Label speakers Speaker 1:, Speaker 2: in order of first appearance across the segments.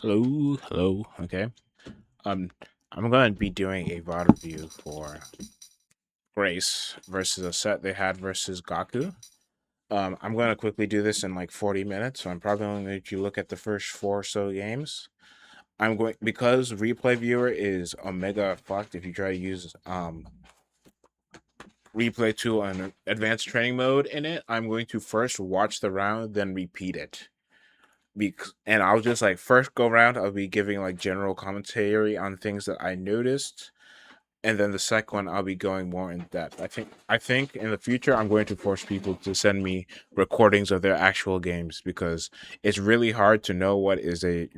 Speaker 1: Hello, hello. Okay. Um, I'm gonna be doing a VOD review for Grace versus a set they had versus Gaku. I'm gonna quickly do this in like 40 minutes, so I'm probably only going to look at the first four or so games. I'm going because replay viewer is omega fucked if you try to use replay tool and advanced training mode in it. I'm going to first watch the round, then repeat it. And I'll just like first go round, I'll be giving like general commentary on things that I noticed, and then the second one I'll be going more in depth. I think in the future I'm going to force people to send me recordings of their actual games because it's really hard to know what is a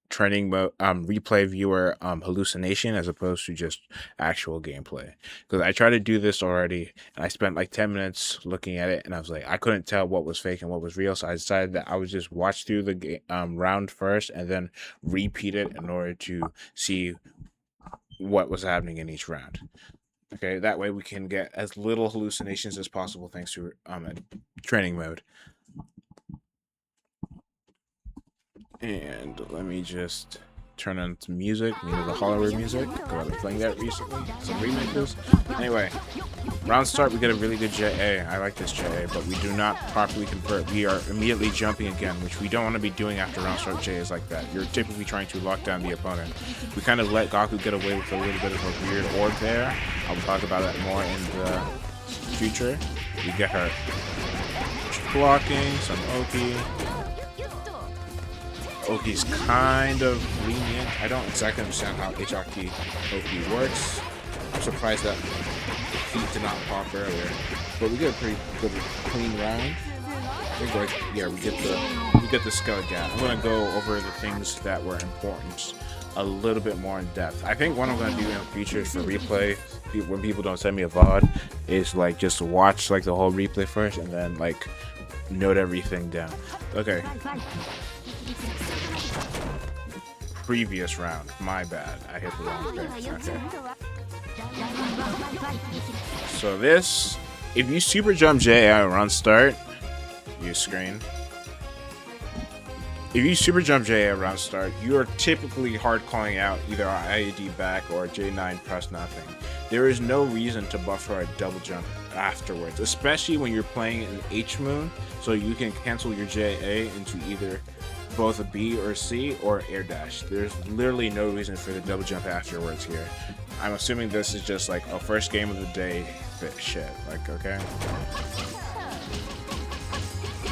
Speaker 1: training mode replay viewer hallucination as opposed to just actual gameplay. Because I tried to do this already and I spent like 10 minutes looking at it and I was like I couldn't tell what was fake and what was real, so I decided that I would just watch through the round first and then repeat it in order to see what was happening in each round. Okay, that way we can get as little hallucinations as possible thanks to training mode. And let me just turn on some music, the Hollywood music, because I've been playing that recently, some remixes. Anyway, round start, we get a really good JA. I like this JA, but we do not properly convert. We are immediately jumping again, which we don't want to be doing after round start JAs like that. You're typically trying to lock down the opponent. We kind of let Gaku get away with a little bit of a weird orb there. I'll talk about that more in the future. We get her blocking, some Oki. Oki's kind of lenient. I don't exactly understand how H-Aki works. I'm surprised that feet did not pop earlier, but we get a pretty good clean round. Yeah, we get the skull gap. I'm gonna go over the things that were important a little bit more in depth. I think what I'm gonna do in the future is for replay, when people don't send me a VOD, is like just watch like the whole replay first and then like note everything down. Okay. Previous round, my bad. I hit the wrong thing. Okay. So this, if you super jump JI run start, you screen. If you super jump JA around start, you are typically hard calling out either IAD back or J9 press nothing. There is no reason to buffer a double jump afterwards, especially when you're playing an H moon, so you can cancel your JA into either both a B or C or air dash. There's literally no reason for the double jump afterwards here. I'm assuming this is just like a first game of the day shit, like, okay?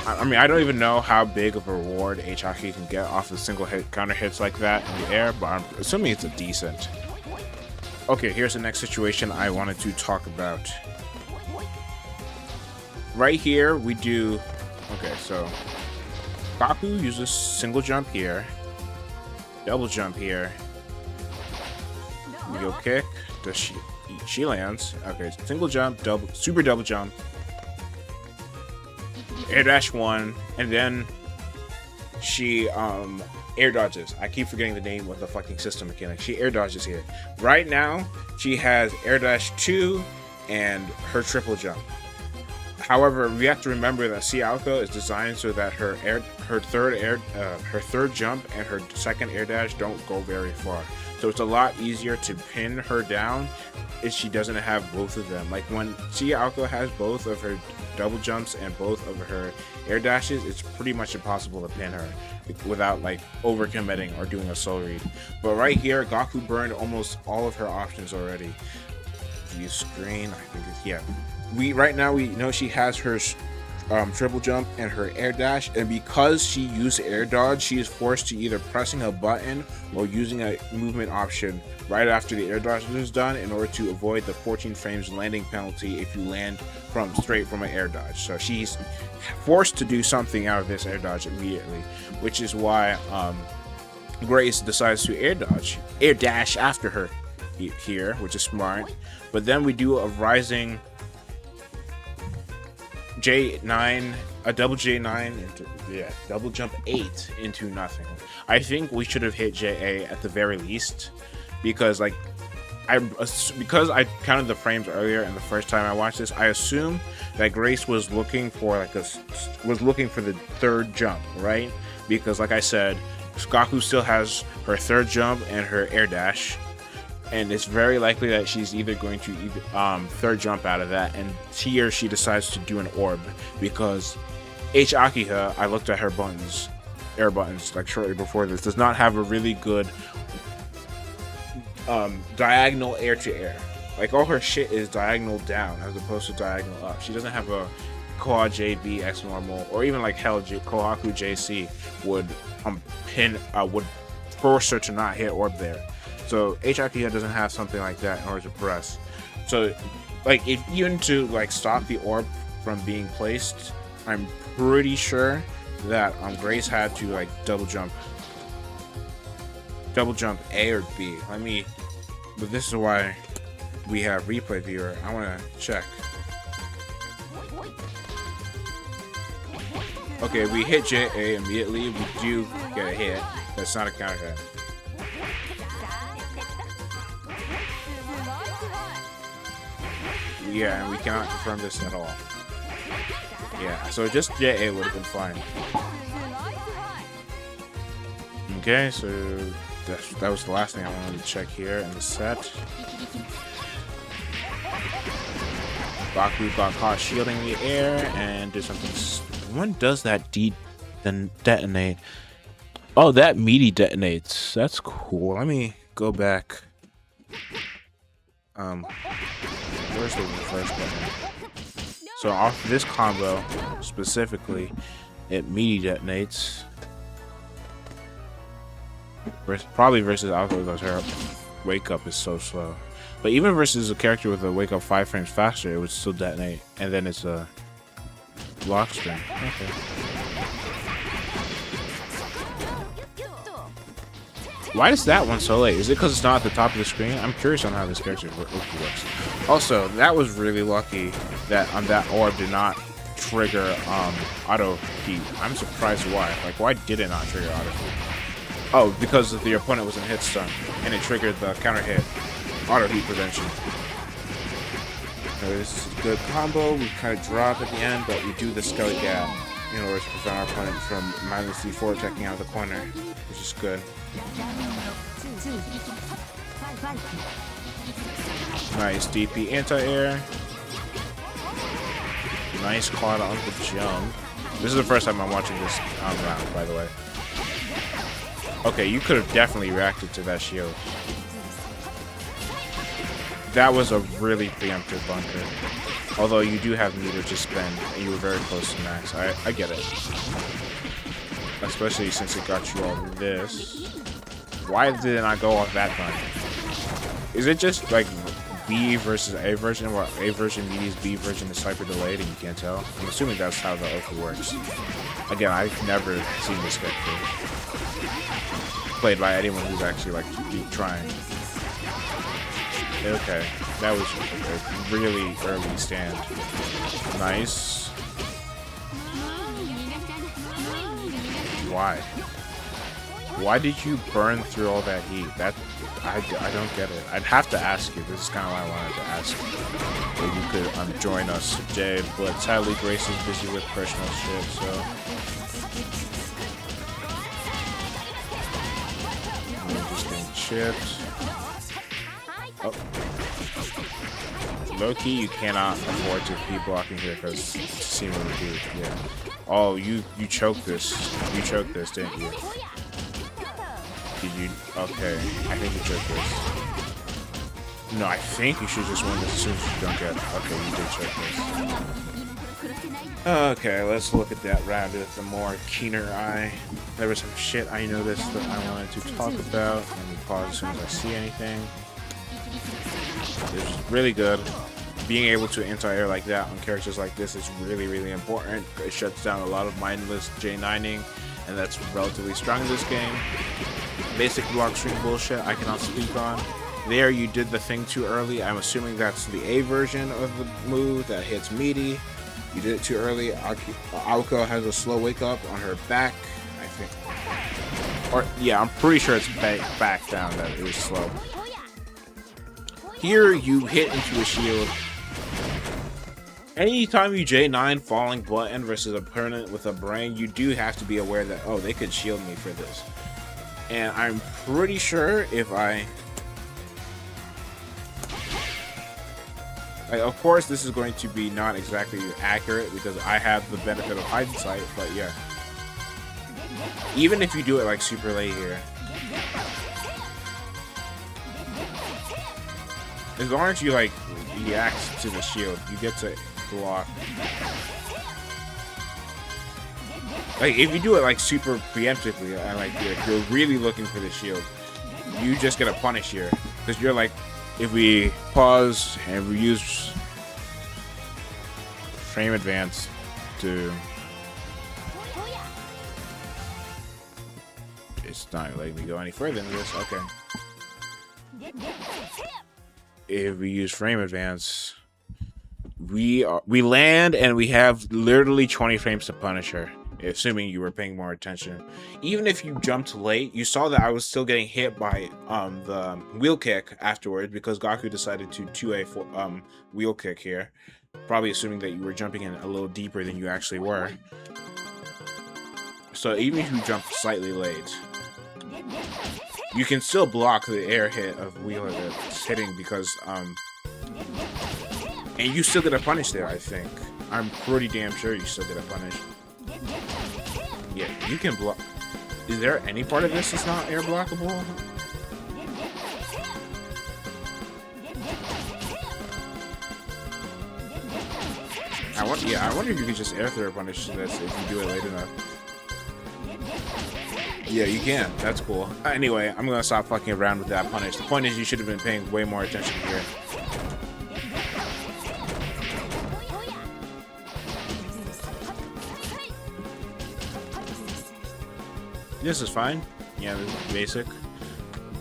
Speaker 1: I mean, I don't even know how big of a reward H-Akiha can get off of single hit counter hits like that in the air, but I'm assuming it's a decent. Okay, here's the next situation I wanted to talk about. Right here, we do... Okay, so... Gaku uses single jump here, double jump here, Yo kick, does she lands. Okay, single jump, super double jump, air dash 1, and then she air dodges. I keep forgetting the name of the fucking system mechanic. She air dodges here. Right now, she has air dash 2 and her triple jump. However, we have to remember that CAoko is designed so that her third jump and her second air dash don't go very far. So it's a lot easier to pin her down if she doesn't have both of them. Like when CAoko has both of her double jumps and both of her air dashes, it's pretty much impossible to pin her without like overcommitting or doing a soul read. But right here, Gaku burned almost all of her options already. View screen, I think it's, yeah. Right now we know she has her triple jump and her air dash, and because she used air dodge, she is forced to either pressing a button or using a movement option right after the air dodge is done in order to avoid the 14 frames landing penalty if you land straight from an air dodge. So she's forced to do something out of this air dodge immediately, which is why Grace decides to air dash after her here, which is smart. But then we do a rising J9, a double J9 into, double jump 8 into nothing. I think we should have hit JA at the very least, because like because I counted the frames earlier and the first time I watched this, I assume that Grace was looking for the third jump, right? Because like I said, Gaku still has her third jump and her air dash, and it's very likely that she's either going to third jump out of that, and he or she decides to do an orb, because H-Akiha, I looked at her buttons, air buttons, like shortly before this, does not have a really good diagonal air to air. Like, all her shit is diagonal down as opposed to diagonal up. She doesn't have a Koa JB X normal, or even like hell Kohaku JC would would force her to not hit orb there. So H-Akiha doesn't have something like that in order to press. So like, if even to like stop the orb from being placed, I'm pretty sure that Grace had to like double jump A or B. But this is why we have replay viewer. I want to check. Okay, we hit JA immediately. We do get a hit. That's not a counter hit. Yeah, and we cannot confirm this at all. Yeah, so just JA would have been fine. Okay, so that was the last thing I wanted to check here in the set. Gaku got caught shielding the air and did something. When does that then detonate? Oh, that meaty detonates. That's cool. Let me go back. Where's the reverse button? So off this combo specifically, it meaty detonates. Probably versus Alpha, because her wake up is so slow. But even versus a character with a wake up 5 frames faster, it would still detonate. And then it's a lock string. Okay. Why is that one so late? Is it because it's not at the top of the screen? I'm curious on how this character works. Also, that was really lucky that that orb did not trigger auto heat. I'm surprised why. Like, why did it not trigger auto heat? Oh, because the opponent was in hit stun, and it triggered the counter hit auto heat prevention. So this is a good combo. We kind of drop at the end, but we do the skelly gap in order to prevent our opponent from -D4 checking out of the corner, which is good. Nice DP anti-air. Nice caught on the jump. This is the first time I'm watching this round, by the way. Okay, you could have definitely reacted to that shield. That was a really preemptive bunker. Although you do have meter to spend, and you were very close to max. I get it. Especially since it got you all this. Why did it not go off that time? Is it just like B versus A version, where A version means B version is hyper delayed and you can't tell? I'm assuming that's how the Oku works. Again, I've never seen this character played by anyone who's actually like trying. Okay, that was a really early stand. Nice. Why? Why did you burn through all that heat? I don't get it. I'd have to ask you. This is kind of why I wanted to ask you. If you could join us today, but sadly Grace is busy with personal shit, so. I'm just getting chipped. Oh. Low-key, you cannot afford to keep blocking here because Seema would be, yeah. Oh, you choked this. You choked this, didn't you? Did you? Okay, I think you choked this. No, I think you should just win this as soon as you don't get it. Okay, you did choke this. Okay, let's look at that round with a more keener eye. There was some shit I noticed that I wanted to talk about. Let me pause as soon as I see anything. It was really good. Being able to anti-air like that on characters like this is really, really important. It shuts down a lot of mindless J9ing, and that's relatively strong in this game. Basic block string bullshit I cannot speak on. There you did the thing too early. I'm assuming that's the A version of the move that hits meaty. You did it too early. CAoko has a slow wake up on her back, I think. Or yeah, I'm pretty sure it's back down that it was slow. Here you hit into a shield. Anytime you J9 falling button versus a opponent with a brain, you do have to be aware that, oh, they could shield me for this. And I'm pretty sure if I... Like, of course, this is going to be not exactly accurate because I have the benefit of hindsight, but yeah. Even if you do it like super late here, as long as you like react to the shield, you get to block. Like if you do it like super preemptively and like you're really looking for the shield, you just get a punish here because you're like, if we pause and we use frame advance to, it's not letting me go any further than this. Okay. If we use frame advance, we land and we have literally 20 frames to punish her, assuming you were paying more attention. Even if you jumped late, you saw that I was still getting hit by the wheel kick afterwards because Gaku decided to 2A wheel kick here, probably assuming that you were jumping in a little deeper than you actually were. So even if you jumped slightly late, you can still block the air hit of wheeler that's hitting because and you still get a punish there. I think I'm pretty damn sure you still get a punish. Yeah, you can block. Is there any part of this that's not air blockable? I wonder if you can just air throw punish this if you do it late enough. Yeah, you can. That's cool. Anyway, I'm gonna stop fucking around with that punish. The point is you should have been paying way more attention here. This is fine. Yeah, this is basic.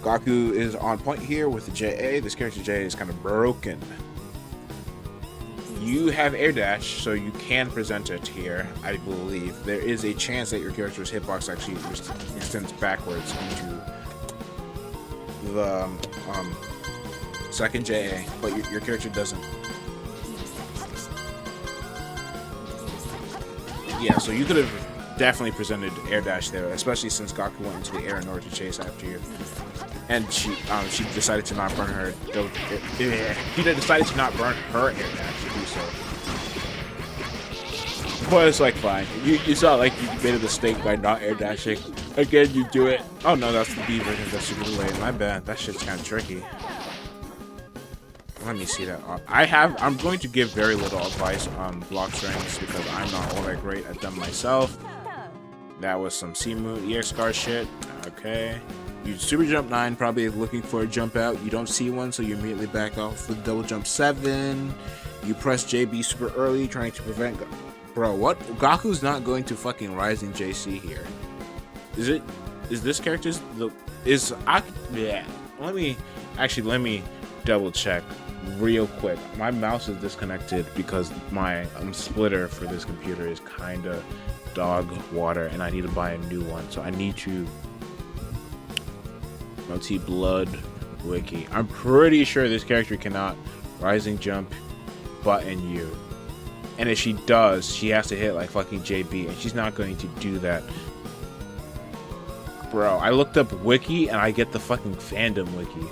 Speaker 1: Gaku is on point here with the JA. This character JA is kind of broken. You have air dash, so you can present it here, I believe. There is a chance that your character's hitbox actually extends backwards into the second JA, but your character doesn't. Yeah, so you could have definitely presented air dash there, especially since Gaku went into the air in order to chase after you. And she decided to not burn her. She decided to not burn her air dash to do so. But it's like fine. You saw like you made a mistake by not air dashing. Again, you do it. Oh no, that's the B version. That's super late. My bad. That shit's kind of tricky. Let me see that. I'm going to give very little advice on block strengths because I'm not all that great at them myself. That was some Simu EX Scar shit. Okay. You super jump 9, probably looking for a jump out. You don't see one, so you immediately back off with double jump 7. You press JB super early, trying to prevent. Bro, what? Gaku's not going to fucking Rising JC here. Is it? Is this character's the? Is yeah? Let me double check real quick. My mouse is disconnected because my splitter for this computer is kind of dog water, and I need to buy a new one. So I need to. Multi Blood Wiki. I'm pretty sure this character cannot Rising Jump button you. And if she does, she has to hit like fucking JB, and she's not going to do that. Bro, I looked up Wiki and I get the fucking fandom Wiki.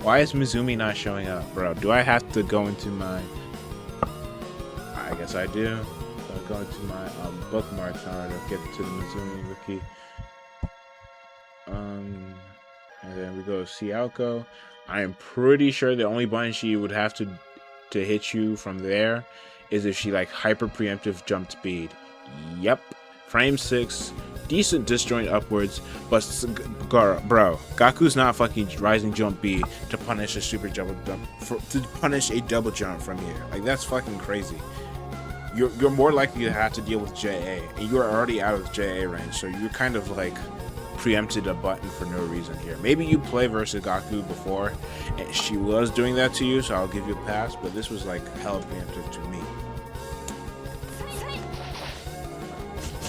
Speaker 1: Why is Mizumi not showing up? Bro, do I have to go into my... I guess I do. So I'll go into my bookmarks in order to get to the Mizumi Wiki. And then we go to CAoko. I am pretty sure the only button she would have to hit you from there is if she like hyper preemptive jump speed. Yep. Frame 6. Decent disjoint upwards, but bro, Gaku's not fucking Rising Jump B to punish a super double jump to punish a double jump from here. Like that's fucking crazy. You're more likely to have to deal with JA, and you are already out of JA range, so you're kind of like preempted a button for no reason here. Maybe you play versus Gaku before and she was doing that to you, so I'll give you a pass, but this was like hella preemptive to me.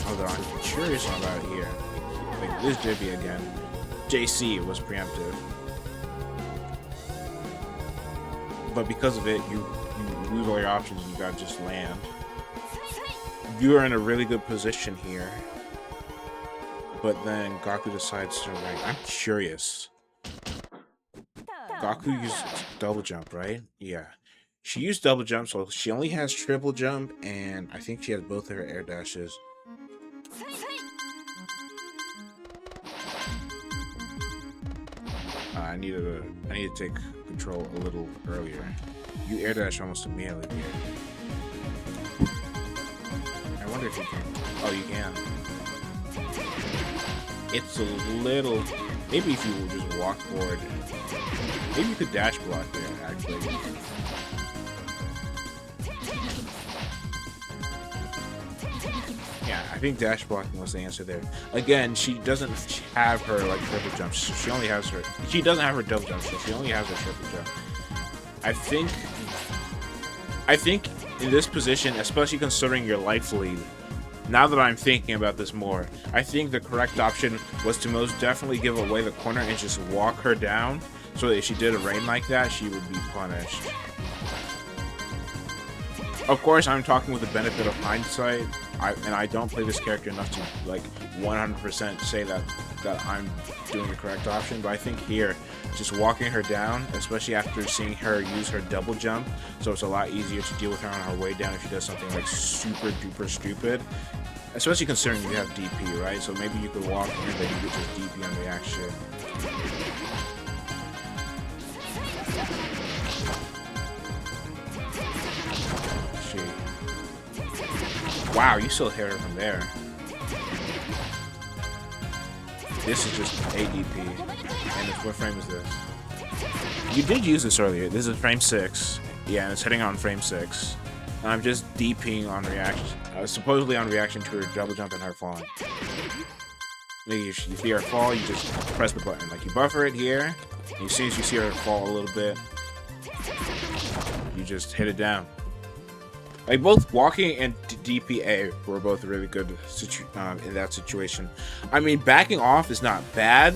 Speaker 1: Although I'm curious about here. Like this JB again. JC was preemptive. But because of it, you lose all your options and you gotta just land. You are in a really good position here. but then Gaku decides to rank. I'm curious. Gaku used double jump, right? Yeah. She used double jump, so she only has triple jump, and I think she has both of her air dashes. I need to take control a little earlier. You air dash almost immediately here. I wonder if you can. Oh, you can. It's a little. Maybe if you will just walk forward. Maybe you could dash block there, actually. Yeah, I think dash blocking was the answer there. Again, she doesn't have her like triple jump. She only has her. She doesn't have her double jump, so she only has her triple jump. I think in this position, especially considering your life lead, now that I'm thinking about this more, I think the correct option was to most definitely give away the corner and just walk her down, so that if she did a rain like that, she would be punished. Of course, I'm talking with the benefit of hindsight, and I don't play this character enough to like 100% say that I'm doing the correct option, but I think here, just walking her down, especially after seeing her use her double jump, so it's a lot easier to deal with her on her way down if she does something like super duper stupid, especially considering you have DP, right? So maybe you could walk and then you get just DP on reaction. Wow, you still hit her from there. This is just ADP. And what frame is this? You did use this earlier. This is frame 6. Yeah, and it's hitting on frame 6. And I'm just DPing on reaction. Supposedly on reaction to her double jump and her falling. You see her fall, you just press the button. Like, you buffer it here. And as soon as you see her fall a little bit, you just hit it down. Like, both walking and DPA were both really good in that situation. I mean, backing off is not bad,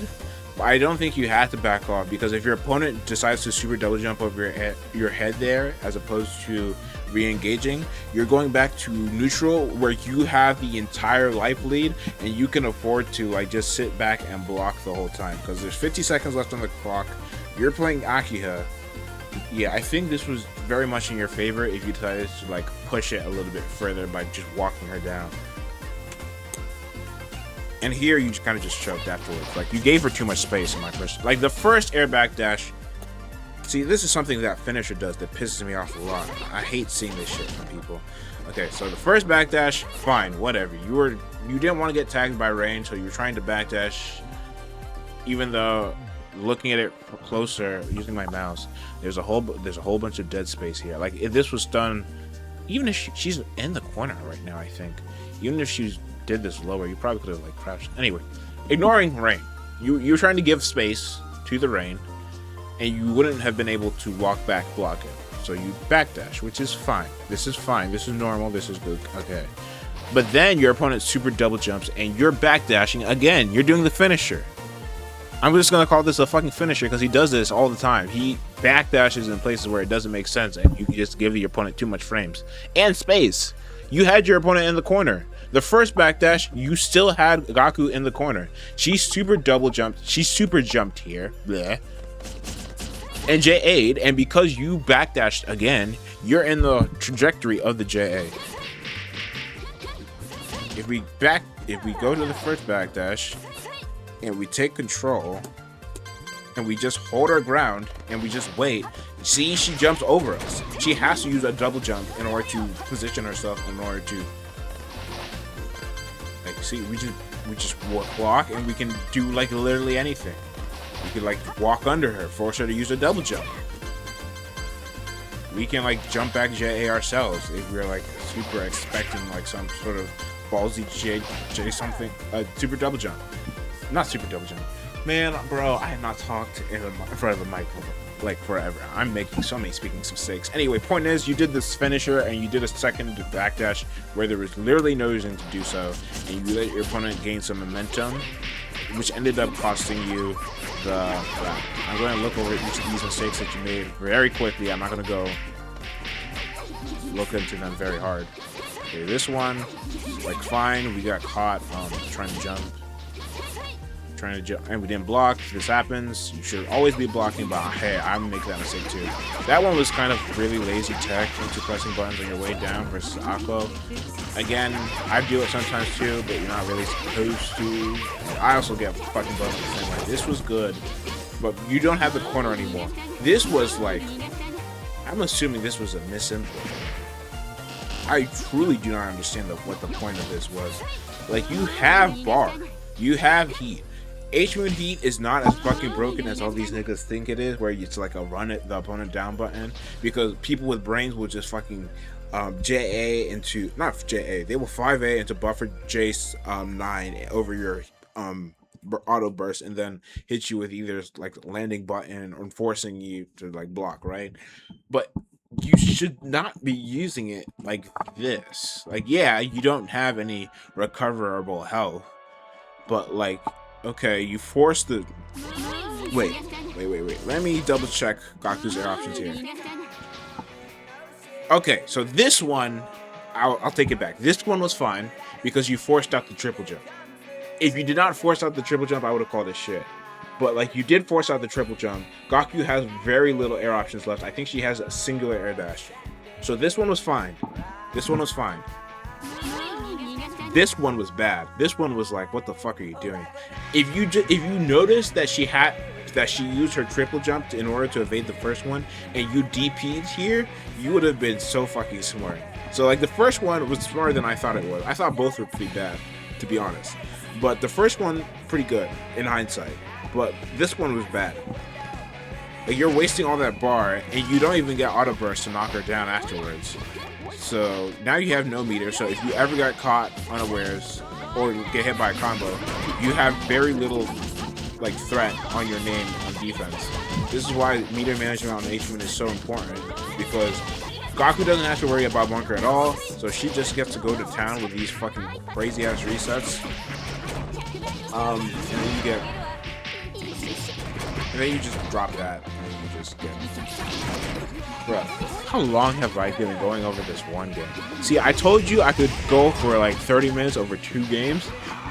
Speaker 1: but I don't think you have to back off, because if your opponent decides to super double jump over your head there, as opposed to re-engaging, you're going back to neutral where you have the entire life lead, and you can afford to like just sit back and block the whole time, because there's 50 seconds left on the clock. You're playing H-Akiha. Yeah, I think this was very much in your favor if you decided to like push it a little bit further by just walking her down. And here you kind of just choked afterwards. Like, you gave her too much space in my first. Like, the first air back dash. See, this is something that finisher does that pisses me off a lot. I hate seeing this shit from people. Okay, so the first backdash, fine, whatever. You didn't want to get tagged by rain, so you were trying to backdash, even though looking at it closer using my mouse, there's a whole bunch of dead space here. Like, if this was done, even if she's in the corner right now, I think, even if she did this lower, you probably could have like crashed. Anyway, ignoring rain, you're trying to give space to the rain, and you wouldn't have been able to walk back, block it. So you backdash, which is fine. This is fine. This is normal. This is good. Okay. But then your opponent super double jumps, and you're backdashing again. You're doing the finisher. I'm just gonna call this a fucking finisher because he does this all the time. He backdashes in places where it doesn't make sense, and you can just give your opponent too much frames and space. You had your opponent in the corner. The first backdash, you still had Gaku in the corner. She super double jumped. She super jumped here. Bleh. And JA'd, and because you backdashed again, you're in the trajectory of the JA. If we go to the first backdash, and we take control, and we just hold our ground, and we just wait. See, she jumps over us. She has to use a double jump in order to position herself, in order to, like, see, we just walk, and we can do like literally anything. We can like walk under her, force her to use a double jump. We can like jump back JA ourselves if we're like super expecting like some sort of ballsy J something, super double jump. Not super double jump. Man, bro, I have not talked in front of a mic like forever. I'm making so many speaking mistakes. Anyway, point is, you did this finisher and you did a second backdash where there was literally no reason to do so, and you let your opponent gain some momentum, which ended up costing you the. I'm going to look over each of these mistakes that you made very quickly. I'm not going to go look into them very hard. Okay, this one, like, fine, we got caught trying to jump. trying to jump, and we didn't block. This happens. You should always be blocking, but hey, I'm making that mistake too. That one was kind of really lazy tech into pressing buttons on your way down versus CAoko. Again, I do it sometimes too, but you're not really supposed to. I also get fucking buttons the same way. This was good, but you don't have the corner anymore. This was like, I'm assuming this was a misinput. I truly do not understand what the point of this was. Like, you have bar, you have heat. H-Moon heat is not as fucking broken as all these niggas think it is, where it's like a run it the opponent down button, because people with brains will just fucking JA into, not JA, they will 5A into buffer Jace 9 over your auto burst, and then hit you with either like landing button or forcing you to like block, right? But you should not be using it like this. Like, yeah, you don't have any recoverable health, but like, okay, you force the wait, let me double check Gaku's air options here. Okay, so this one, I'll take it back. This one was fine because you forced out the triple jump. If you did not force out the triple jump, I would have called it shit. But like, you did force out the triple jump. Gaku has very little air options left. I think she has a singular air dash. So this one was fine. This one was fine. This one was bad. This one was like, what the fuck are you doing? If you noticed that she used her triple jump in order to evade the first one, and you DP'd here, you would have been so fucking smart. So like, the first one was smarter than I thought it was. I thought both were pretty bad, to be honest. But the first one, pretty good in hindsight. But this one was bad. Like, you're wasting all that bar, and you don't even get auto burst to knock her down afterwards. So now you have no meter. So if you ever got caught unawares or get hit by a combo, you have very little like threat on your name on defense. This is why meter management on H-Moon is so important, because Gaku doesn't have to worry about bunker at all. So she just gets to go to town with these fucking crazy ass resets. And then you get. And then you just drop that, and then you just get. Bro, how long have I been going over this one game? See, I told you I could go for like 30 minutes over 2 games,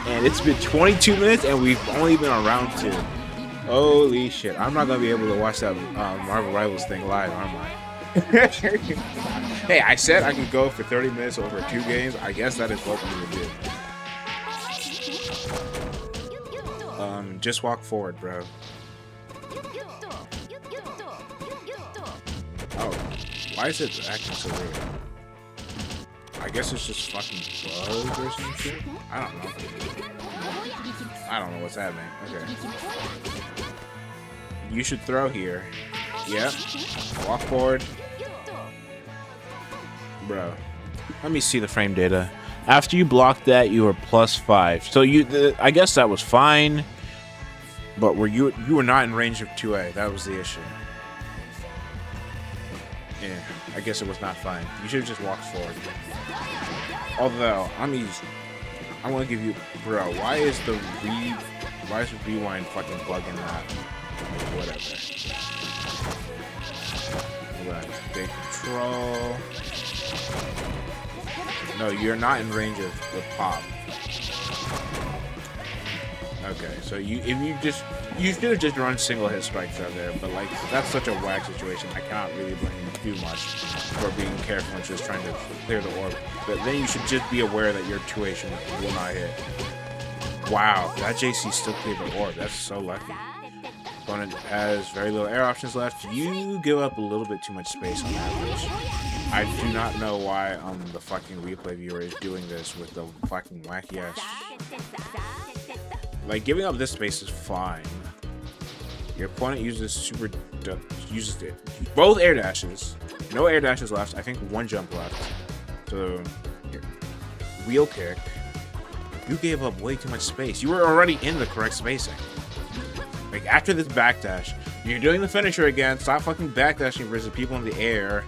Speaker 1: and it's been 22 minutes, and we've only been on round 2. Holy shit! I'm not gonna be able to watch that Marvel Rivals thing live, am I? Hey, I said I could go for 30 minutes over 2 games. I guess that is what we would do. Just walk forward, bro. Oh, why is it acting so weird? I guess it's just fucking bugs or some shit? I don't know. I don't know what's happening. Okay. You should throw here. Yep. Walk forward. Bro. Let me see the frame data. After you blocked that, you were +5. So I guess that was fine. But you were not in range of 2A. That was the issue. Yeah, I guess it was not fine. You should have just walked forward. Although, I want to give you, bro. Why is the rewind fucking bugging that? Whatever. Right, big control. No, you're not in range of the pop. Okay, so you should have just run single hit strikes out there, but like, that's such a whack situation. I can't really blame you too much for being careful and just trying to clear the orb. But then you should just be aware that your tuition will not hit. Wow, that JC still cleared the orb. That's so lucky. Opponent has very little air options left. You give up a little bit too much space on average. I do not know why the fucking replay viewer is doing this with the fucking wacky ass. Like, giving up this space is fine. Your opponent uses both air dashes. No air dashes left. I think 1 jump left. So, wheel kick. You gave up way too much space. You were already in the correct spacing. Like, after this backdash, you're doing the finisher again. Stop fucking backdashing versus people in the air.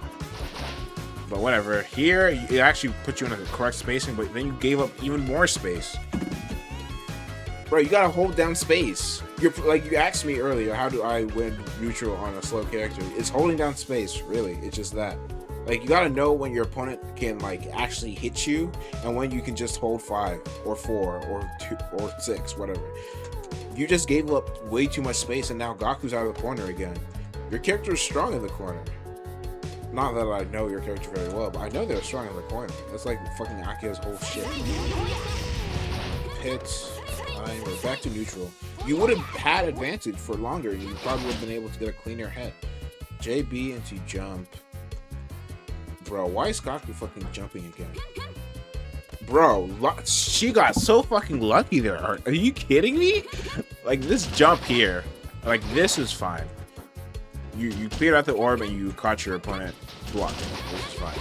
Speaker 1: But whatever. Here, it actually put you in the correct spacing, but then you gave up even more space. Bro, you gotta hold down space. You asked me earlier, how do I win neutral on a slow character? It's holding down space, really. It's just that. Like, you gotta know when your opponent can, like, actually hit you, and when you can just hold 5 or 4 or 2 or 6, whatever. You just gave up way too much space, and now Gaku's out of the corner again. Your character is strong in the corner. Not that I know your character very well, but I know they're strong in the corner. That's like fucking Akiha's whole shit. Hits. Fine. We're back to neutral. You would have had advantage for longer, and you probably would have been able to get a cleaner hit. JB into jump. Bro, why is Gaku fucking jumping again? Bro, she got so fucking lucky there. Are you kidding me? Like, this jump here, like, this is fine. You cleared out the orb and you caught your opponent blocking. This is fine.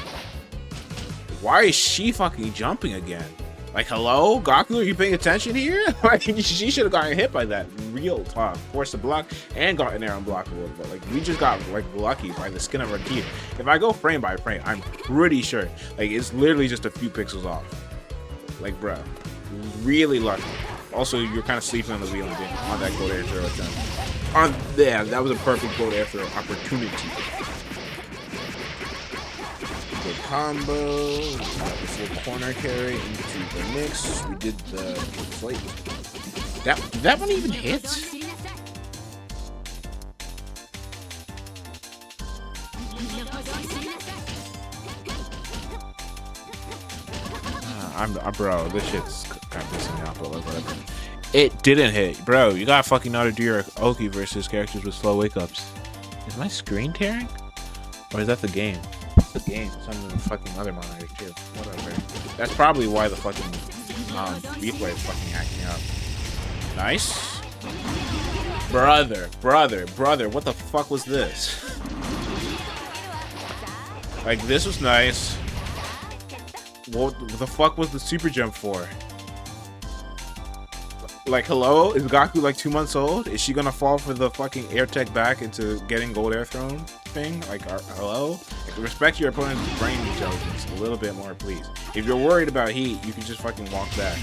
Speaker 1: Why is she fucking jumping again? Like, hello? Gaku, are you paying attention here? Like, she should have gotten hit by that. Real talk. Forced to block and got an air unblockable. But, like, we just got, like, lucky by the skin of our teeth. If I go frame by frame, I'm pretty sure, like, it's literally just a few pixels off. Like, bro, really lucky. Also, you're kind of sleeping on the wheel and on that gold air throw attempt. Yeah, that was a perfect gold air throw opportunity. Good combo. We got the full corner carry into the mix. We did the flight. That one even hit? Bro, this shit's kind of pissing me off, but whatever. It didn't hit. Bro, you gotta fucking know how to do your Oki versus characters with slow wake-ups. Is my screen tearing? Or is that the game? It's the game. Some of the fucking other monitors too. Whatever. That's probably why the fucking replay is fucking acting up. Nice. Brother, what the fuck was this? Like, this was nice. What the fuck was the super jump for? Like, hello? Is Gaku like 2 months old? Is she gonna fall for the fucking air tech back into getting gold air thrown thing? Like, hello? Like, respect your opponent's brain intelligence a little bit more, please. If you're worried about heat, you can just fucking walk back.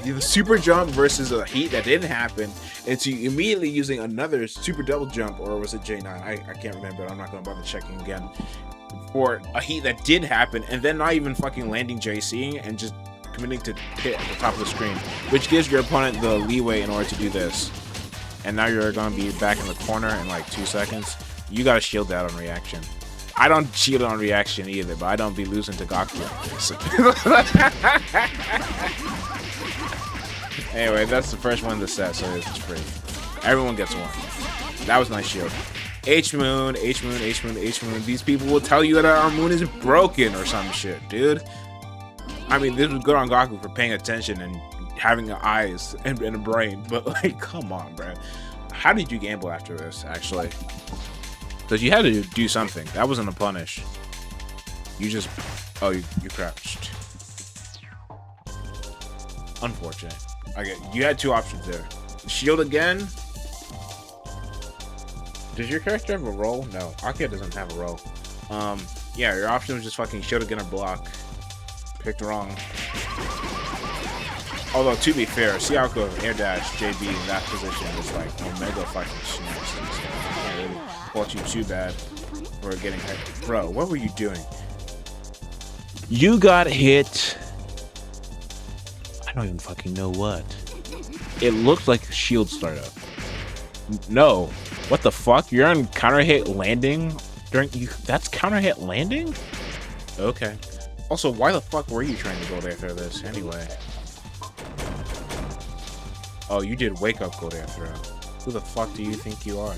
Speaker 1: The super jump versus a heat that didn't happen, into immediately using another super double jump, or was it J9? I can't remember. I'm not gonna bother checking again. For a heat that did happen, and then not even fucking landing JC and just committing to hit at the top of the screen, which gives your opponent the leeway in order to do this. And now you're gonna be back in the corner in like 2 seconds. You gotta shield that on reaction. I don't shield on reaction either, but I don't be losing to Gaku like this. Anyway, that's the first one in the set, so it's free. Everyone gets one. That was nice shield. H-Moon. These people will tell you that our moon is broken or some shit, dude. I mean, this was good on Gaku for paying attention and having eyes and a brain, but like, come on, bro. How did you gamble after this, actually? Because you had to do something. That wasn't a punish. You just... Oh, you crouched. Unfortunate. Okay, you had 2 options there. Shield again. Does your character have a roll? No, Akiha doesn't have a roll. Yeah, your option was just fucking shield again or block. Picked wrong. Although, to be fair, CAoko, air dash, JB in that position is like omega fucking snaps. I can't really fault you too bad for getting hit. Bro, what were you doing? You got hit. I don't even fucking know what. It looked like a shield startup. No. What the fuck? You're on counter hit landing during you. That's counter hit landing? Okay. Also, why the fuck were you trying to go there through this anyway? Oh, you did wake up go there throw. Who the fuck do you think you are?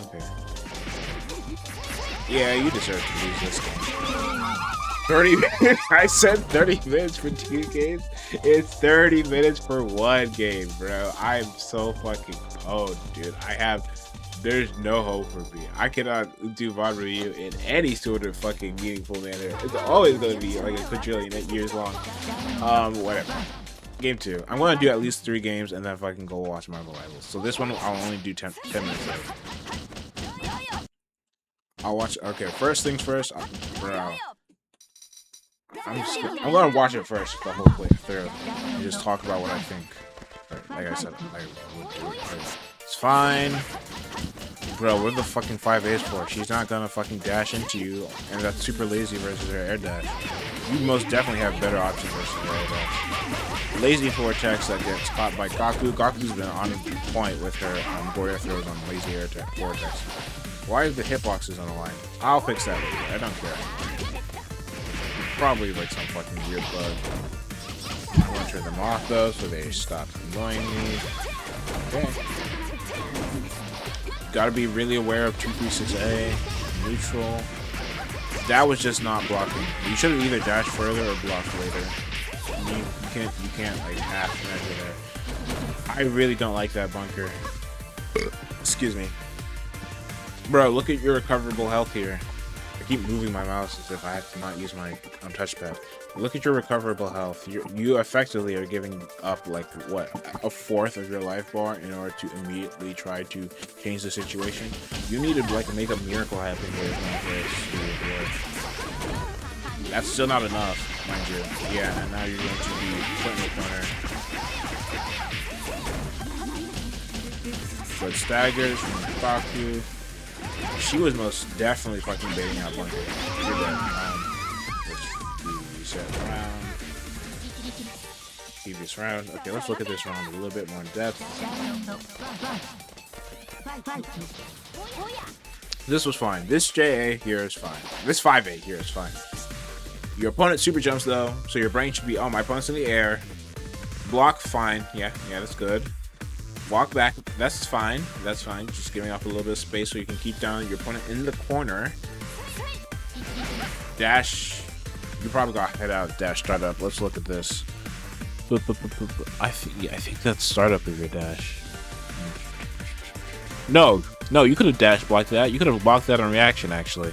Speaker 1: Okay. Yeah, you deserve to lose this game. 30 minutes? I said 30 minutes for 2 games. It's 30 minutes for 1 game, bro. I'm so fucking pwned, dude. There's no hope for me. I cannot do VOD review in any sort of fucking meaningful manner. It's always gonna be like a quadrillion years long. Whatever. Game 2. I'm gonna do at least 3 games and then fucking go watch my rivals. So this one I'll only do 10 minutes later. I'll watch. Okay, first things first. Bro. I'm gonna watch it first, the whole playthrough, and just talk about what I think. Like I said, I would do it. It's fine, bro. What are the fucking 5As for? She's not gonna fucking dash into you, and that's super lazy versus her air dash. you most definitely have better options versus the air dash. Lazy vortex that gets caught by Gaku. Gaku's been on point with her Goya throws on lazy air vortex. Why are the hitboxes on the line? I'll fix that later. I don't care. Probably like some fucking weird bug. I want to turn them off though, so they stop annoying me. Okay. Gotta be really aware of 236A, neutral. That was just not blocking. You should have either dashed further or blocked later. You can't like half measure there. I really don't like that bunker. Excuse me. Bro, look at your recoverable health here. I keep moving my mouse as if I have to not use my touchpad. Look at your recoverable health. You effectively are giving up like what, a fourth of your life bar in order to immediately try to change the situation. You need to like make a miracle happen here. That's still not enough, mind you. Yeah, and now you're going to be put in the corner. But staggers from Gaku. She was most definitely fucking baiting out bunker. You're dead. Let's reset round. Previous round. Okay, let's look at this round a little bit more in depth. This was fine. This JA here is fine. This 5A here is fine. Your opponent super jumps though, so your brain should be, oh, my opponent's in the air. Block, fine. Yeah, that's good. Walk back, that's fine. That's fine. Just giving up a little bit of space so you can keep down your opponent in the corner. Dash. You probably got head out. Dash, start up. Let's look at this. I think that's startup of your dash. No, you could have dash blocked that. You could have blocked that on reaction actually.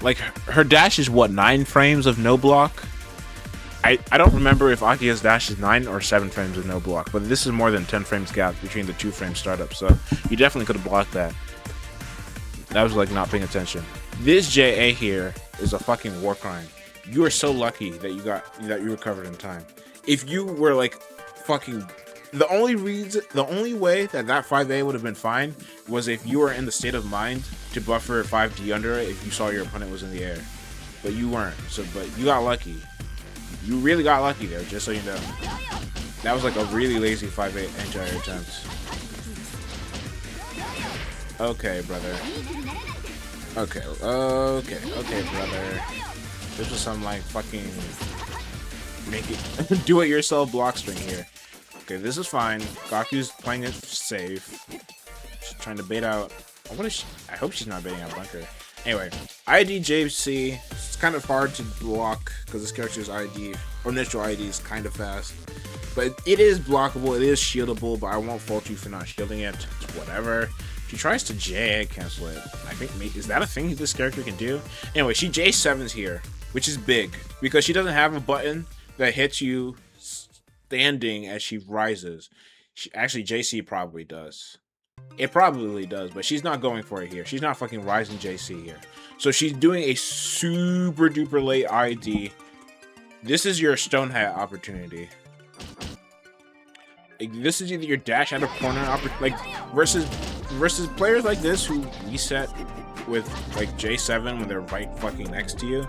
Speaker 1: Like her dash is what, 9 frames of no block? I don't remember if Akiha's dash is 9 or 7 frames of no block, but this is more than 10 frames gap between the 2 frame startup, so you definitely could have blocked that. That was like not paying attention. This JA here is a fucking war crime. You are so lucky that you recovered in time. If you were like fucking, the only way that 5A would have been fine was if you were in the state of mind to buffer 5D under it if you saw your opponent was in the air, but you weren't. But you got lucky. You really got lucky there, just so you know. That was like a really lazy 5A anti-air attempt. Okay, brother. Okay, brother. This was some like fucking make it do it yourself block string here. Okay, this is fine. Gaku's playing it safe. She's trying to bait out. I hope she's not baiting out bunker. Anyway, ID JC. It's kind of hard to block because this character's ID or initial ID is kind of fast, but it is blockable. It is shieldable, but I won't fault you for not shielding it. It's whatever. She tries to J cancel it. I think is that a thing this character can do? Anyway, she J7s here, which is big because she doesn't have a button that hits you standing as she rises. Actually, JC probably does. It probably does, but she's not going for it here. She's not fucking rising JC here. So she's doing a super duper late ID. This is your stone hat opportunity. This is either your dash out of corner like versus players like this who reset with like J7 when they're right fucking next to you.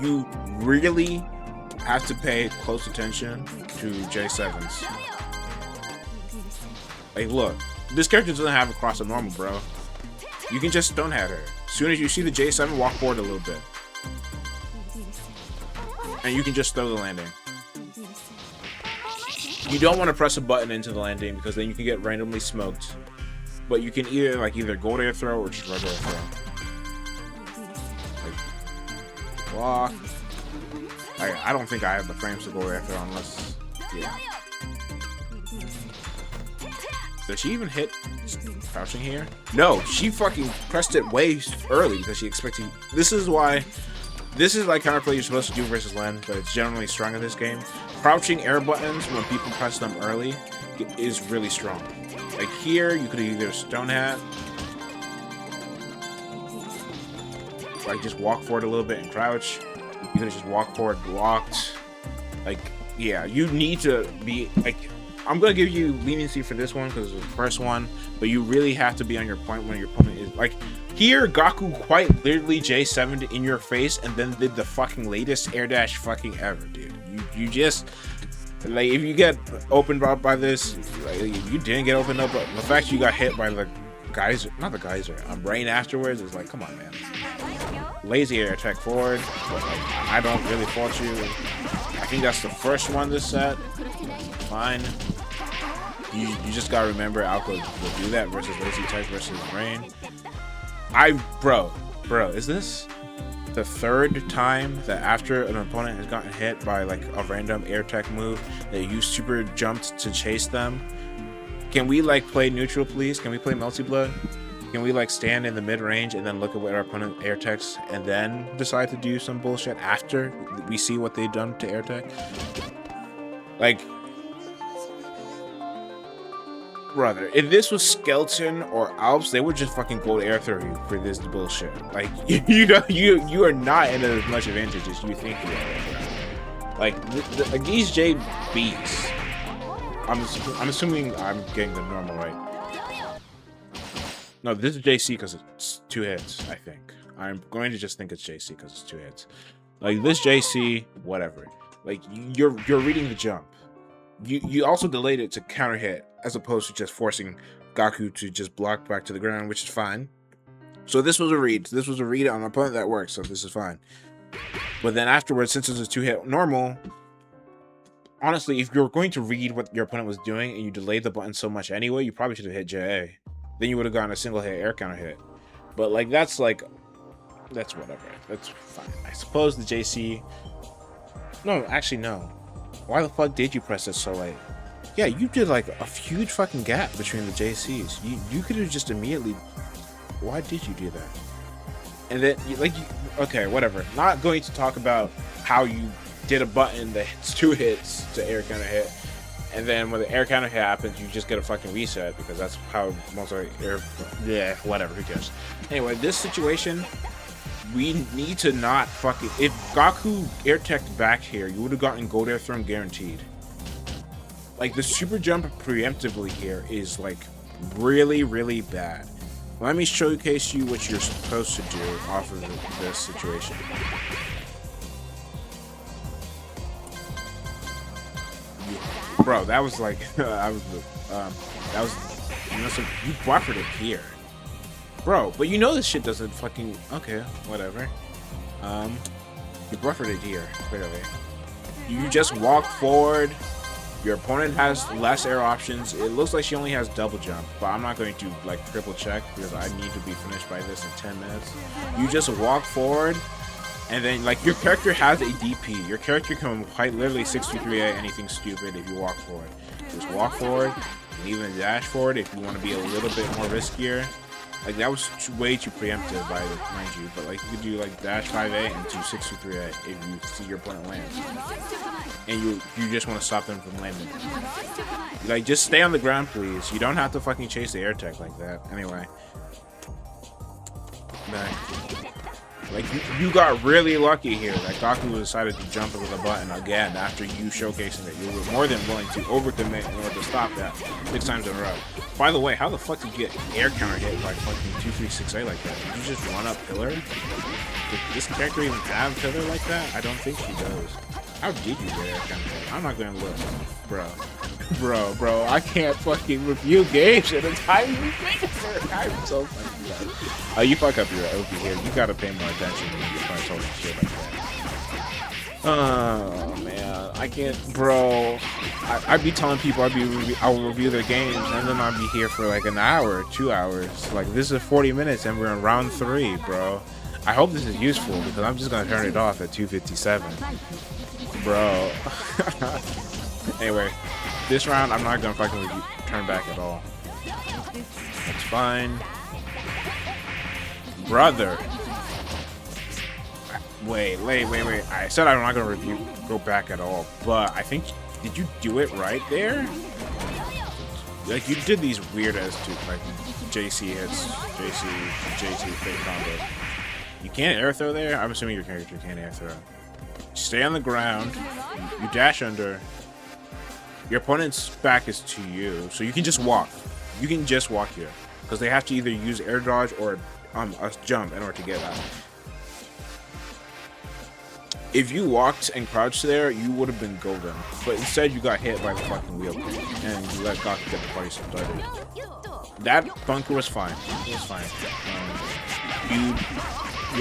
Speaker 1: You really have to pay close attention to J7s. Like, look, this character doesn't have a cross of normal, bro. You can just stone hat her. As soon as you see the J7, walk forward a little bit. And you can just throw the landing. You don't want to press a button into the landing because then you can get randomly smoked. But you can either gold air throw or just regular throw. Like, block. I don't think I have the frames to gold air throw unless, yeah. Did she even hit crouching here? No, she fucking pressed it way early because she expected. This is like counterplay you're supposed to do versus land, but it's generally strong in this game. Crouching air buttons when people press them early is really strong. Like here, you could either stone hat, like just walk forward a little bit and crouch. You could just walk forward blocked. Like, yeah, you need to be like. I'm gonna give you leniency for this one because it's the first one, but you really have to be on your point when your opponent is like here. Gaku quite literally J7'd in your face and then did the fucking latest air dash fucking ever, dude. You just like if you get opened up by this, like, you didn't get opened up, but the fact you got hit by the geyser, not the geyser, rain afterwards is like, come on, man. Lazy air attack forward, but like, I don't really fault you. I think that's the first one this set. Fine. You just gotta remember Alco will do that versus lazy type versus rain. Bro, is this the third time that after an opponent has gotten hit by like a random air tech move that you super jumped to chase them? Can we like play neutral, please? Can we play multi-blood? Can we like stand in the mid-range and then look at what our opponent air techs and then decide to do some bullshit after we see what they've done to air tech? Like, brother, if this was Skeleton or Alps, they would just fucking go to air throw you for this bullshit. Like, you are not in as much advantage as you think you are. Like these J beats. I'm assuming I'm getting the normal right. No, this is JC because it's 2 hits, I think. I'm going to just think it's JC because it's 2 hits. Like this JC, whatever. Like you're reading the jump. You also delayed it to counter hit as opposed to just forcing Gaku to just block back to the ground, which is fine. So this was a read. This was a read on an opponent that works, so this is fine. But then afterwards, since it's a 2-hit normal, honestly, if you're going to read what your opponent was doing and you delayed the button so much anyway, you probably should have hit JA. Then you would have gotten a single hit air counter hit. But like that's whatever. That's fine. I suppose the JC. No, actually no. Why the fuck did you press it so late? Yeah, you did like a huge fucking gap between the JCs. You could have just immediately. Why did you do that? And then okay, whatever. Not going to talk about how you did a button that hits 2 hits to air counter hit. And then when the air counter hit happens, you just get a fucking reset because that's how most of air. Yeah, whatever. Who cares? Anyway, this situation, we need to not fucking. If Gaku air teched back here, you would have gotten gold air thrown guaranteed. Like the super jump preemptively here is like really, really bad. Let me showcase you what you're supposed to do off of this situation. Bro, that was like you buffered it here, bro. But you know this shit doesn't fucking okay, whatever. You buffered it here clearly. You just walk forward. Your opponent has less air options. It looks like she only has double jump, but I'm not going to like triple check because I need to be finished by this in 10 minutes. You just walk forward. And then, like, your character has a DP. Your character can quite literally 623A anything stupid if you walk forward. Just walk forward, and even dash forward if you want to be a little bit more riskier. Like, that was way too preemptive by the mind you. But, like, you could do, like, dash 5A and do 623A if you see your opponent land. And you just want to stop them from landing. Like, just stay on the ground, please. You don't have to fucking chase the air tech like that. Anyway. Like, you got really lucky here that Gaku decided to jump over the button again after you showcasing that you were more than willing to overcommit in order to stop that 6 times in a row. By the way, how the fuck did you get air counter hit by fucking 236A like that? Did you just run up pillar? Did this character even have pillar like that? I don't think she does. How did you get air counter hit? I'm not gonna look. Bro, I can't fucking review games at a time you think. I'm so fucking bad. Oh, you fuck up your OP here. You gotta pay more attention when you're trying to talk shit like that. Oh man, I can't, bro. I'd be telling people I'll review their games, and then I'll be here for like an hour, 2 hours. Like this is 40 minutes, and we're in round 3, bro. I hope this is useful because I'm just gonna turn it off at 2:57, bro. Anyway, this round I'm not gonna fucking turn back at all. That's fine. Brother. Wait. I said I'm not gonna go back at all, but I think, did you do it right there? Like, you did these weird as to like JC hits, JT fake combo. You can't air throw there? I'm assuming your character can't air throw. Stay on the ground, you dash under, Your opponent's back is to you, so you can just walk. You can just walk here because they have to either use air dodge or a jump in order to get out. If you walked and crouched there, you would have been golden. But instead, you got hit by the fucking wheel kick, and you let Gaku get the party started. That bunker was fine. It was fine. You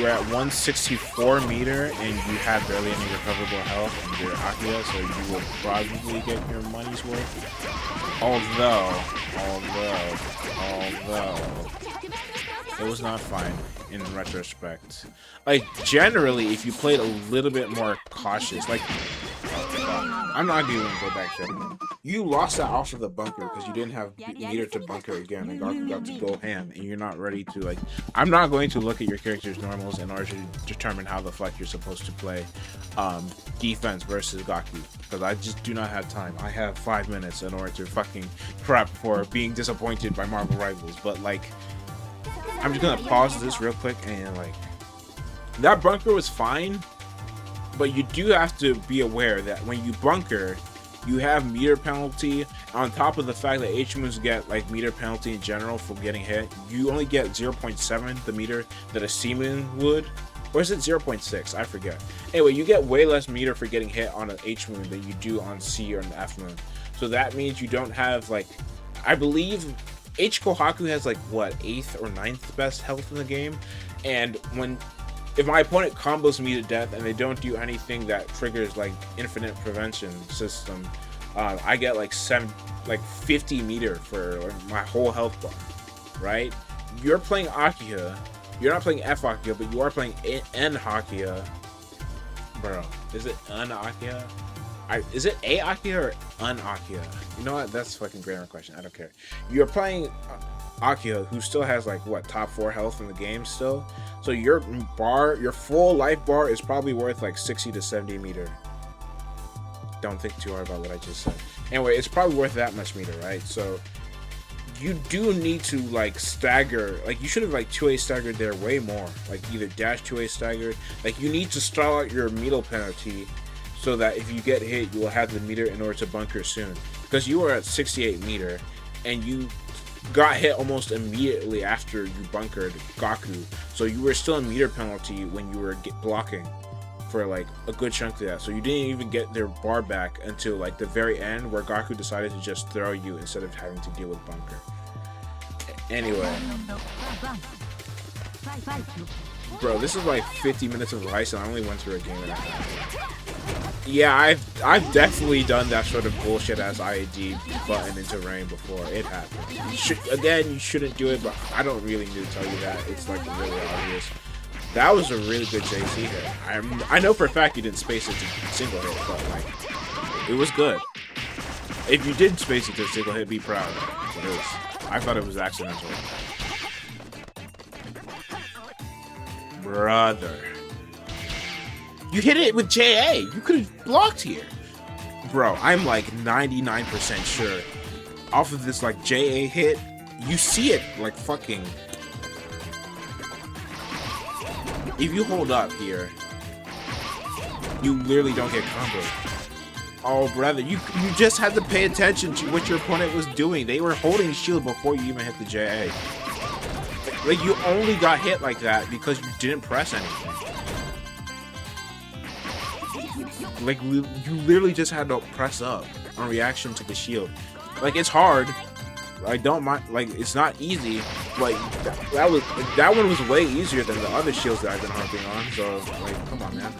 Speaker 1: were at 164 meter, and you had barely any recoverable health in your Akiha, so you will probably get your money's worth. Although, it was not fine in retrospect. Like, generally, if you played a little bit more cautious, like, I'm not even gonna go back there. You lost that off of the bunker because you didn't have meter to bunker again, and Gaku got to go ham, and you're not ready to, like, I'm not going to look at your character's normals in order to determine how the fuck you're supposed to play defense versus Gaku, because I just do not have time. I have 5 minutes in order to fucking prep for being disappointed by Marvel Rivals, but, like, I'm just gonna pause this real quick and, like, that bunker was fine, but you do have to be aware that when you bunker, you have meter penalty. On top of the fact that H-moons get, like, meter penalty in general for getting hit, you only get 0.7 the meter that a C-moon would. Or is it 0.6? I forget. Anyway, you get way less meter for getting hit on an H-moon than you do on C or an F-moon. So that means you don't have, like, I believe H-Kkohaku has, like, what, 8th or 9th best health in the game, and if my opponent combos me to death and they don't do anything that triggers, like, infinite prevention system, I get like 50 meter for, like, my whole health bar, right? You're playing Akiha, you're not playing F-Akiha, but you are playing N-Akiha. Bro, is it N-Akiha? Is it A-Akiha or N-Akiha? You know what? That's a fucking grammar question. I don't care. You're playing Akiha, who still has, like, what, top 4 health in the game still. So your full life bar is probably worth like 60 to 70 meter. Don't think too hard about what I just said. Anyway, it's probably worth that much meter, right? So you do need to, like, stagger. Like, you should have, like, 2A staggered there way more. Like, either dash 2A staggered. Like, you need to stall out your meter penalty so that if you get hit, you will have the meter in order to bunker soon. Because you were at 68 meter and you got hit almost immediately after you bunkered Gaku, so you were still in meter penalty when you were blocking for, like, a good chunk of that. So you didn't even get their bar back until, like, the very end, where Gaku decided to just throw you instead of having to deal with bunker. Anyway, bro, this is like 50 minutes of ice, and I only went through a game and a half. Yeah, I've definitely done that sort of bullshit as IAD button into rain before. It happens. You shouldn't do it, but I don't really need to tell you that. It's, like, really obvious. That was a really good JC hit. I know for a fact you didn't space it to single hit, but, like, it was good. If you did space it to single hit, be proud. I thought it was accidental. Brother. You hit it with JA. You could have blocked here. Bro, I'm like 99% sure off of this, like, JA hit, you see it, like, fucking. If you hold up here, you literally don't get comboed. Oh, brother, you just had to pay attention to what your opponent was doing. They were holding shield before you even hit the JA. Like, you only got hit like that because you didn't press anything. Like, you literally just had to press up on reaction to the shield. Like, it's hard. I don't mind. Like, it's not easy. Like, that one was way easier than the other shields that I've been harping on. So, like, come on, man.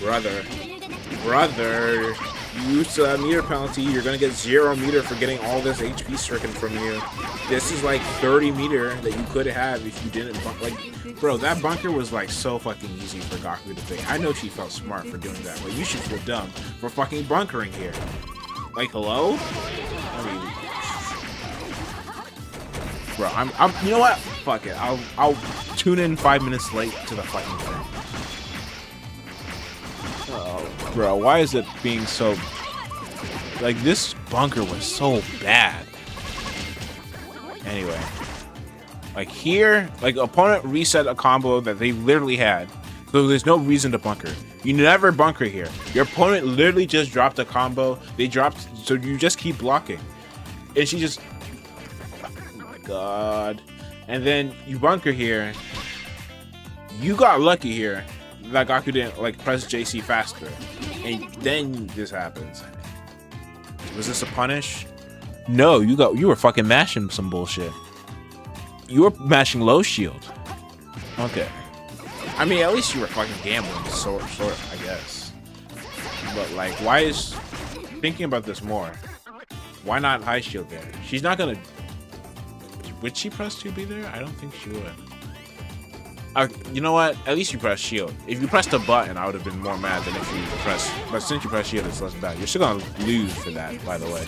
Speaker 1: Brother, you use a meter penalty. You're gonna get 0 meter for getting all this HP stricken from you. This is like 30 meter that you could have if you didn't like, bro. That bunker was, like, so fucking easy for Gaku to take. I know she felt smart for doing that, but you should feel dumb for fucking bunkering here. Like, hello? I mean, bro, I'm. You know what? Fuck it. I'll tune in 5 minutes late to the fucking thing. Oh, bro, why is it being so... Like, this bunker was so bad. Anyway. Like, here, like, opponent reset a combo that they literally had. So there's no reason to bunker. You never bunker here. Your opponent literally just dropped a combo. They dropped, so you just keep blocking. And she just, oh my god. And then you bunker here. You got lucky here that Gaku didn't like press JC faster. And then this happens. Was this a punish? No, you were fucking mashing some bullshit. You were mashing low shield. Okay. I mean, at least you were fucking gambling, sort, I guess. But like, why is thinking about this more? Why not high shield there? She's not gonna. Would she press 2B there? I don't think she would. You know what? At least you press shield. If you pressed a button, I would have been more mad than if you press. But since you press shield, it's less bad. You're still gonna lose for that, by the way.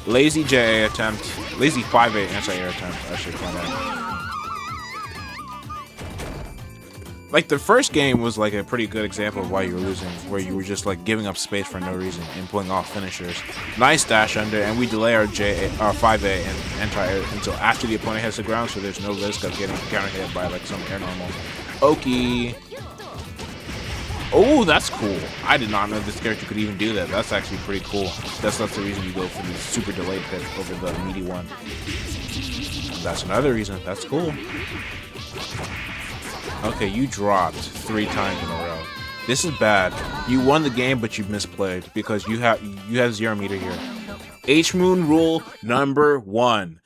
Speaker 1: Lazy JA attempt, lazy 5A anti-air attempt. I should point out. Like, the first game was like a pretty good example of why you were losing, where you were just like giving up space for no reason and pulling off finishers. Nice dash under, and we delay our 5A and anti-air until after the opponent hits the ground, so there's no risk of getting counter hit by like some air normal. Oki. Oh, that's cool. I did not know this character could even do that. That's actually pretty cool. That's the reason you go for the super delayed hit over the meaty one. That's another reason. That's cool. Okay, you dropped 3 times in a row. This is bad. You won the game, but you misplayed because you have 0 meter here. H-Moon rule number 1.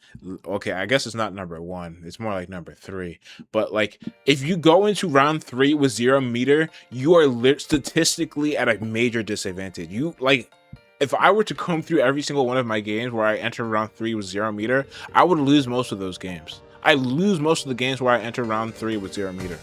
Speaker 1: Okay, I guess it's not number 1. It's more like number 3. But like, if you go into round 3 with 0 meter, you are statistically at a major disadvantage. You like, if I were to comb through every single one of my games where I enter round 3 with 0 meter, I would lose most of those games. I lose most of the games where I enter round 3 with 0 meter.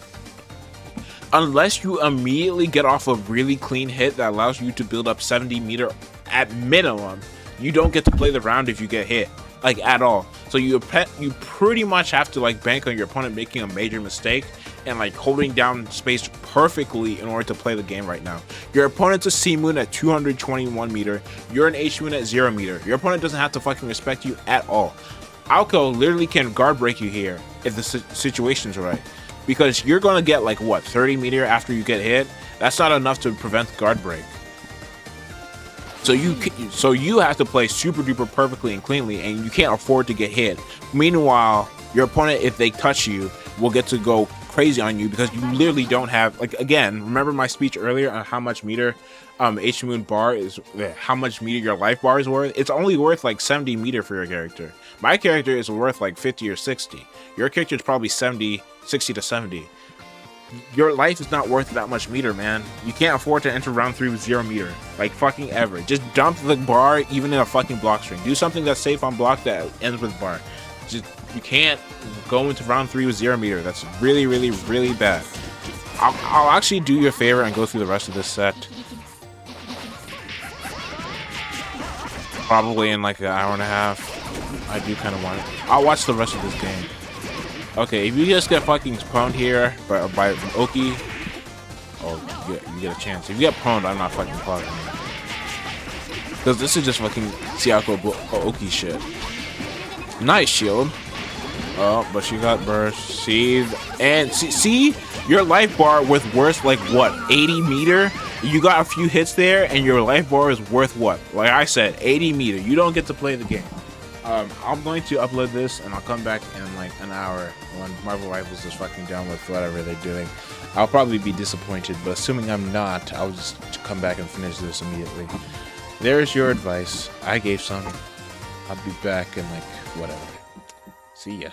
Speaker 1: Unless you immediately get off a really clean hit that allows you to build up 70 meter at minimum, you don't get to play the round if you get hit, like at all. So you pretty much have to like bank on your opponent making a major mistake and like holding down space perfectly in order to play the game right now. Your opponent's a C-Moon at 221 meter. You're an H-Moon at 0 meter. Your opponent doesn't have to fucking respect you at all. CAoko literally can guard break you here if the situation's right, because you're gonna get like what, 30 meter after you get hit. That's not enough to prevent guard break. So you have to play super duper perfectly and cleanly, and you can't afford to get hit. Meanwhile, your opponent, if they touch you, will get to go crazy on you because you literally don't have, like, again, remember my speech earlier on how much meter H-Moon bar is, how much meter your life bar is worth? It's only worth like 70 meter for your character. My character is worth like 50 or 60. Your character is probably 60 to 70. Your life is not worth that much meter, man. You can't afford to enter round 3 with 0 meter. Like, fucking ever. Just dump the bar even in a fucking block string. Do something that's safe on block that ends with bar. Just, you can't go into round 3 with 0 meter. That's really, really, really bad. I'll actually do you a favor and go through the rest of this set. Probably in like an hour and a half. I do kind of want it. I'll watch the rest of this game. Okay, if you just get fucking prone here by Oki, oh, you get a chance. If you get prone, I'm not fucking talking. Because this is just fucking CAoko Oki shit. Nice shield. Oh, but she got burst. See, your life bar was worth like what, 80 meter? You got a few hits there, and your life bar is worth what? Like I said, 80 meter. You don't get to play the game. I'm going to upload this, and I'll come back in like an hour when Marvel Rivals is fucking done with whatever they're doing. I'll probably be disappointed, but assuming I'm not, I'll just come back and finish this immediately. There's your advice. I gave some. I'll be back in like whatever. See ya.